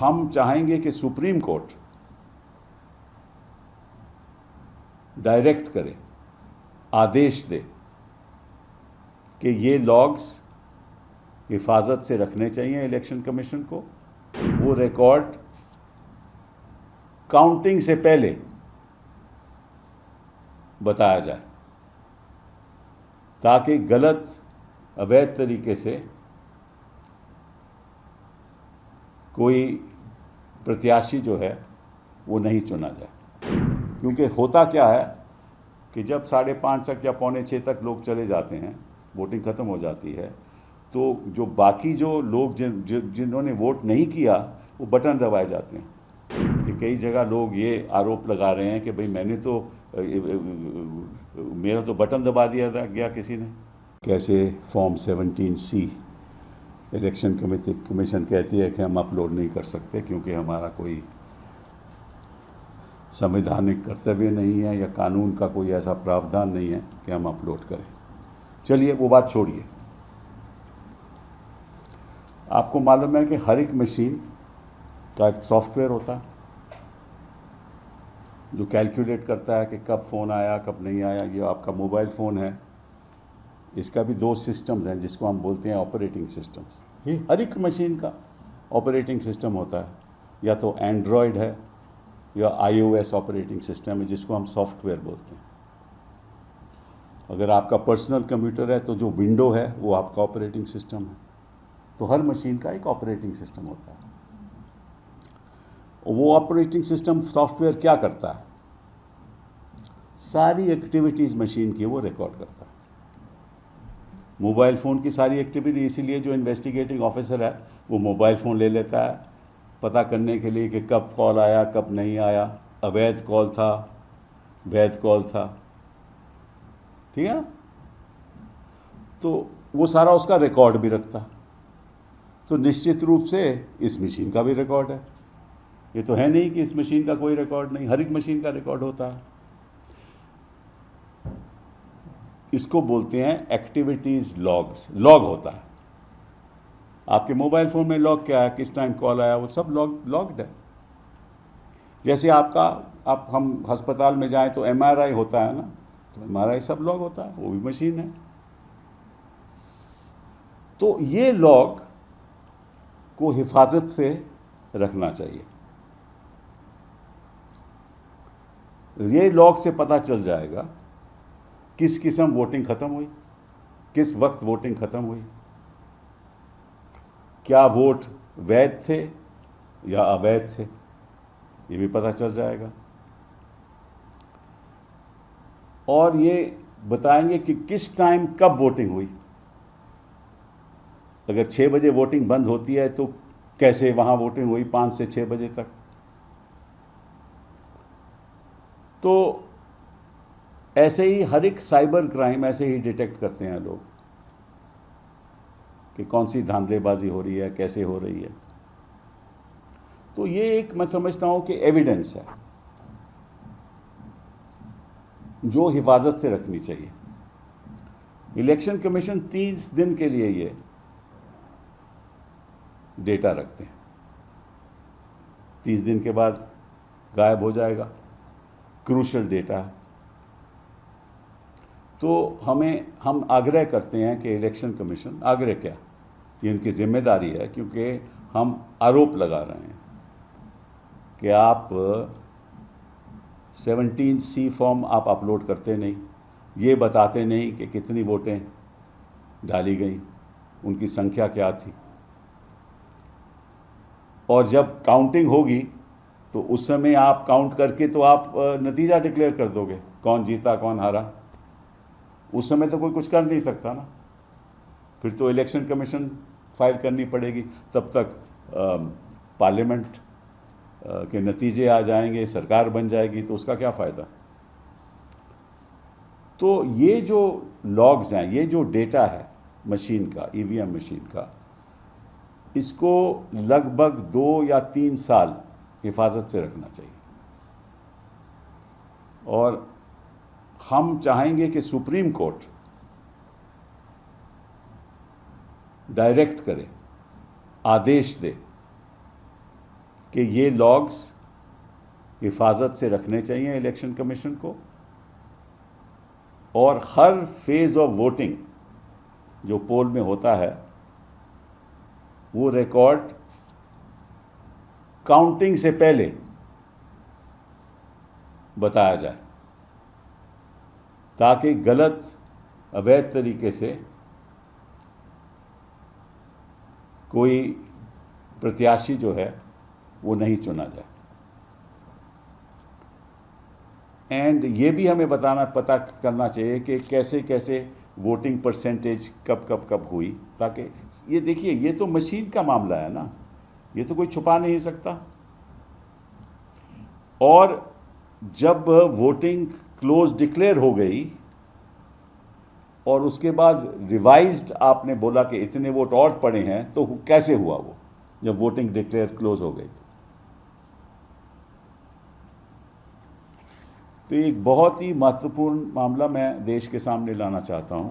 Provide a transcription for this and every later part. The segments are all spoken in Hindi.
हम चाहेंगे कि सुप्रीम कोर्ट डायरेक्ट करे, आदेश दे कि ये लॉग्स हिफाजत से रखने चाहिए इलेक्शन कमीशन को। वो रिकॉर्ड काउंटिंग से पहले बताया जाए ताकि गलत अवैध तरीके से कोई प्रत्याशी जो है वो नहीं चुना जाए। क्योंकि होता क्या है कि जब 5:30 तक या 5:45 तक लोग चले जाते हैं, वोटिंग ख़त्म हो जाती है, तो जो बाकी जो लोग जिन्होंने वोट नहीं किया वो बटन दबाए जाते हैं। कि कई जगह लोग ये आरोप लगा रहे हैं कि भाई मैंने तो मेरा तो बटन दबा दिया गया किसी ने। कैसे फॉर्म 17C इलेक्शन कमीशन कहती है कि हम अपलोड नहीं कर सकते क्योंकि हमारा कोई संवैधानिक कर्तव्य नहीं है या कानून का कोई ऐसा प्रावधान नहीं है कि हम अपलोड करें। चलिए वो बात छोड़िए। आपको मालूम है कि हर एक मशीन का एक सॉफ्टवेयर होता है जो कैलकुलेट करता है कि कब फ़ोन आया कब नहीं आया। ये आपका मोबाइल फ़ोन है, इसका भी 2 सिस्टम्स हैं जिसको हम बोलते हैं ऑपरेटिंग सिस्टम्स। ये हर एक मशीन का ऑपरेटिंग सिस्टम होता है, या तो एंड्रॉयड है या iOS ऑपरेटिंग सिस्टम है जिसको हम सॉफ्टवेयर बोलते हैं। अगर आपका पर्सनल कंप्यूटर है तो जो विंडो है वो आपका ऑपरेटिंग सिस्टम है। तो हर मशीन का एक ऑपरेटिंग सिस्टम होता है। वो ऑपरेटिंग सिस्टम सॉफ्टवेयर क्या करता है? सारी एक्टिविटीज़ मशीन की वो रिकॉर्ड करता है। मोबाइल फ़ोन की सारी एक्टिविटी, इसीलिए जो इन्वेस्टिगेटिंग ऑफिसर है वो मोबाइल फ़ोन ले लेता है पता करने के लिए कि कब कॉल आया कब नहीं आया, अवैध कॉल था, वैध कॉल था, ठीक है ना। तो वो सारा उसका रिकॉर्ड भी रखता। तो निश्चित रूप से इस मशीन का भी रिकॉर्ड है। ये तो है नहीं कि इस मशीन का कोई रिकॉर्ड नहीं, हर एक मशीन का रिकॉर्ड होता है। इसको बोलते हैं एक्टिविटीज़ लॉग्स। लॉग होता है आपके मोबाइल फ़ोन में। लॉग क्या है? किस टाइम कॉल आया, वो सब लॉग्ड है। जैसे आप हम अस्पताल में जाएं तो MRI होता है ना, तो MRI सब लॉग होता है, वो भी मशीन है। तो ये लॉग को हिफाजत से रखना चाहिए। ये लॉग से पता चल जाएगा किस किस्म वोटिंग ख़त्म हुई, किस वक्त वोटिंग ख़त्म हुई, क्या वोट वैध थे या अवैध थे, ये भी पता चल जाएगा। और ये बताएंगे कि किस टाइम कब वोटिंग हुई। अगर 6 बजे वोटिंग बंद होती है तो कैसे वहाँ वोटिंग हुई 5 से 6 बजे तक। तो ऐसे ही हर एक साइबर क्राइम ऐसे ही डिटेक्ट करते हैं लोग कि कौन सी धांधलेबाजी हो रही है, कैसे हो रही है। तो ये एक मैं समझता हूँ कि एविडेंस है जो हिफाजत से रखनी चाहिए। इलेक्शन कमीशन 30 दिन के लिए ये डेटा रखते हैं, 30 दिन के बाद गायब हो जाएगा। क्रूशल डेटा है। तो हम आग्रह करते हैं कि इलेक्शन कमीशन, आग्रह क्या, ये उनकी जिम्मेदारी है क्योंकि हम आरोप लगा रहे हैं कि आप 17C फॉर्म आप अपलोड करते नहीं, ये बताते नहीं कि कितनी वोटें डाली गई, उनकी संख्या क्या थी, और जब काउंटिंग होगी तो उस समय आप काउंट करके तो आप नतीजा डिक्लेयर कर दोगे कौन जीता कौन हारा। उस समय तो कोई कुछ कर नहीं सकता ना, फिर तो इलेक्शन कमीशन फाइल करनी पड़ेगी। तब तक पार्लियामेंट के नतीजे आ जाएंगे, सरकार बन जाएगी, तो उसका क्या फ़ायदा। तो ये जो लॉग्स हैं, ये जो डेटा है मशीन का, EVM मशीन का, इसको लगभग 2 या 3 साल हिफाजत से रखना चाहिए। और हम चाहेंगे कि सुप्रीम कोर्ट डायरेक्ट करे, आदेश दे कि ये लॉग्स हिफाजत से रखने चाहिए इलेक्शन कमीशन को, और हर फेज ऑफ वोटिंग जो पोल में होता है वो रिकॉर्ड काउंटिंग से पहले बताया जाए, ताकि गलत अवैध तरीके से कोई प्रत्याशी जो है वो नहीं चुना जाए। एंड ये भी हमें पता करना चाहिए कि कैसे कैसे वोटिंग परसेंटेज कब हुई, ताकि ये देखिए, ये तो मशीन का मामला है ना, ये तो कोई छुपा नहीं सकता। और जब वोटिंग क्लोज डिक्लेयर हो गई और उसके बाद रिवाइज्ड आपने बोला कि इतने वोट और पड़े हैं, तो कैसे हुआ वो जब वोटिंग डिक्लेयर क्लोज हो गई? तो एक बहुत ही महत्वपूर्ण मामला मैं देश के सामने लाना चाहता हूं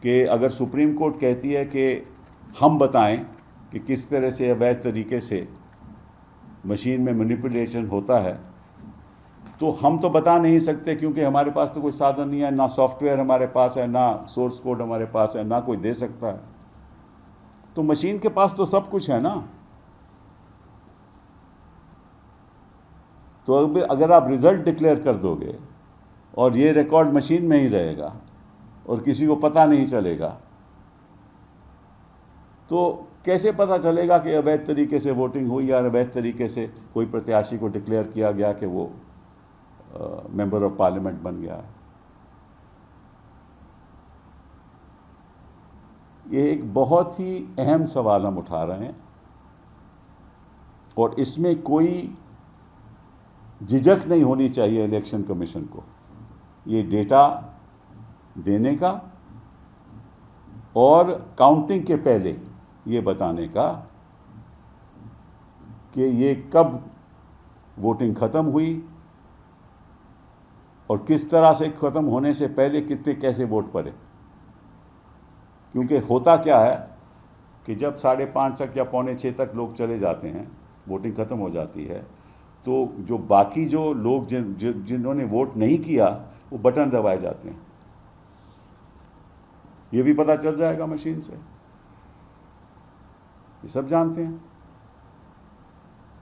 कि अगर सुप्रीम कोर्ट कहती है कि हम बताएं कि किस तरह से अवैध तरीके से मशीन में मैनिपुलेशन होता है, तो हम तो बता नहीं सकते, क्योंकि हमारे पास तो कोई साधन नहीं है, ना सॉफ्टवेयर हमारे पास है, ना सोर्स कोड हमारे पास है, ना कोई दे सकता है। तो मशीन के पास तो सब कुछ है ना। तो अगर आप रिजल्ट डिक्लेयर कर दोगे और ये रिकॉर्ड मशीन में ही रहेगा और किसी को पता नहीं चलेगा, तो कैसे पता चलेगा कि अवैध तरीके से वोटिंग हुई या अवैध तरीके से कोई प्रत्याशी को डिक्लेयर किया गया कि वो मेंबर ऑफ पार्लियामेंट बन गया है? ये एक बहुत ही अहम सवाल हम उठा रहे हैं और इसमें कोई झिझक नहीं होनी चाहिए इलेक्शन कमीशन को ये डेटा देने का और काउंटिंग के पहले ये बताने का कि ये कब वोटिंग ख़त्म हुई और किस तरह से ख़त्म होने से पहले कितने कैसे वोट पड़े। क्योंकि होता क्या है कि जब 5:30 तक या 5:45 तक लोग चले जाते हैं, वोटिंग ख़त्म हो जाती है, तो जो बाकी जो लोग जिन्होंने वोट नहीं किया वो बटन दबाए जाते हैं। ये भी पता चल जाएगा मशीन से, ये सब जानते हैं।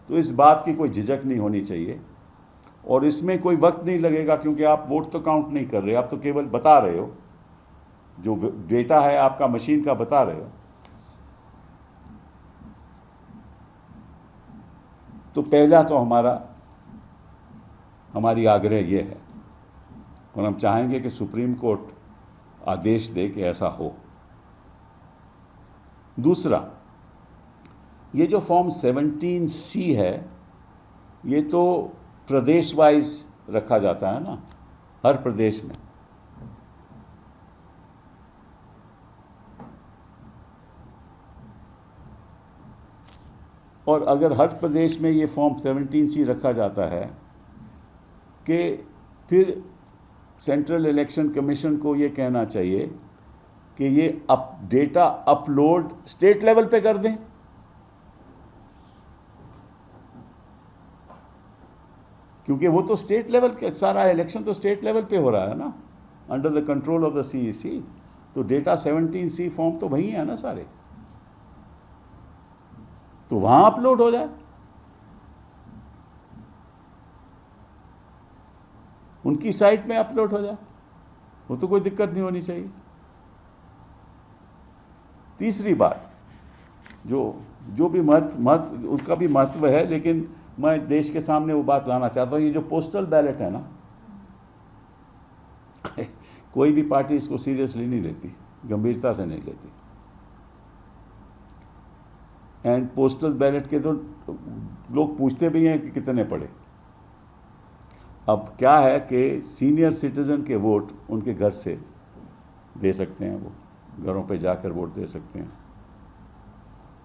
तो इस बात की कोई झिझक नहीं होनी चाहिए और इसमें कोई वक्त नहीं लगेगा, क्योंकि आप वोट तो काउंट नहीं कर रहे, आप तो केवल बता रहे हो, जो डेटा है आपका मशीन का बता रहे हो। तो पहला तो हमारी आग्रह ये है और हम चाहेंगे कि सुप्रीम कोर्ट आदेश दे कि ऐसा हो। दूसरा, ये जो फॉर्म 17C है, ये तो प्रदेश वाइज रखा जाता है ना, हर प्रदेश में। और अगर हर प्रदेश में ये फॉर्म 17C रखा जाता है कि फिर सेंट्रल इलेक्शन कमीशन को ये कहना चाहिए कि ये डेटा अपलोड स्टेट लेवल पे कर दें। क्योंकि वो तो स्टेट लेवल के, सारा इलेक्शन तो स्टेट लेवल पे हो रहा है ना, under the control of the CEC। तो डेटा 17C फॉर्म तो वही है ना सारे, तो वहां अपलोड हो जाए, उनकी साइट में अपलोड हो जाए, वो तो कोई दिक्कत नहीं होनी चाहिए। तीसरी बात, जो भी महत्व उसका भी महत्व है, लेकिन मैं देश के सामने वो बात लाना चाहता हूं, ये जो पोस्टल बैलेट है ना, कोई भी पार्टी इसको सीरियसली नहीं लेती, गंभीरता से नहीं लेती। एंड पोस्टल बैलेट के तो लोग पूछते भी हैं कि कितने पड़े। अब क्या है कि सीनियर सिटीजन के वोट उनके घर से दे सकते हैं, वो घरों पे जाकर वोट दे सकते हैं,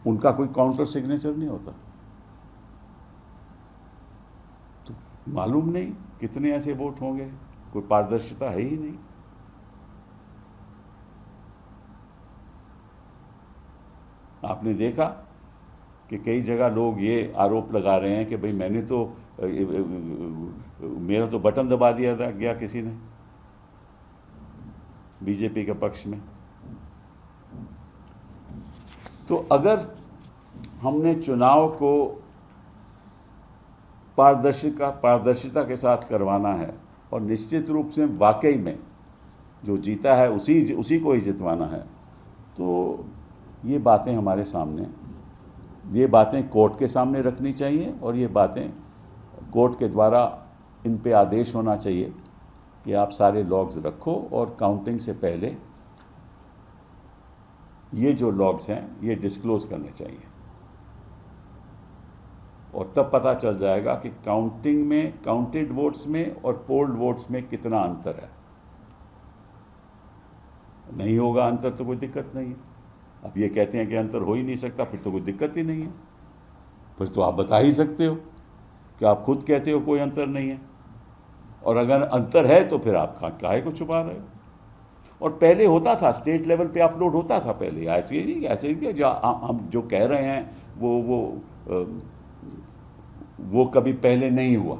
उनका कोई काउंटर सिग्नेचर नहीं होता, तो मालूम नहीं कितने ऐसे वोट होंगे, कोई पारदर्शिता है ही नहीं। आपने देखा कि कई जगह लोग ये आरोप लगा रहे हैं कि भाई मैंने तो मेरा तो बटन दबा दिया था गया किसी ने बीजेपी के पक्ष में। तो अगर हमने चुनाव को पारदर्शिता के साथ करवाना है और निश्चित रूप से वाकई में जो जीता है उसी को ही जितवाना है, तो ये बातें हमारे सामने, ये बातें कोर्ट के सामने रखनी चाहिए और ये बातें कोर्ट के द्वारा इन पे आदेश होना चाहिए कि आप सारे लॉग्स रखो और काउंटिंग से पहले ये जो लॉग्स हैं ये डिस्क्लोज करने चाहिए। और तब पता चल जाएगा कि काउंटिंग में, काउंटेड वोट्स में और पोल्ड वोट्स में कितना अंतर है। नहीं होगा अंतर तो कोई दिक्कत नहीं है। अब ये कहते हैं कि अंतर हो ही नहीं सकता, फिर तो कोई दिक्कत ही नहीं है। फिर तो आप बता ही सकते हो कि आप खुद कहते हो कोई अंतर नहीं है, और अगर अंतर है तो फिर आप काहे को छुपा रहे हो। और पहले होता था, स्टेट लेवल पे अपलोड होता था पहले, ऐसे ही नहीं, ऐसे ही जो हम जो कह रहे हैं वो कभी पहले नहीं हुआ।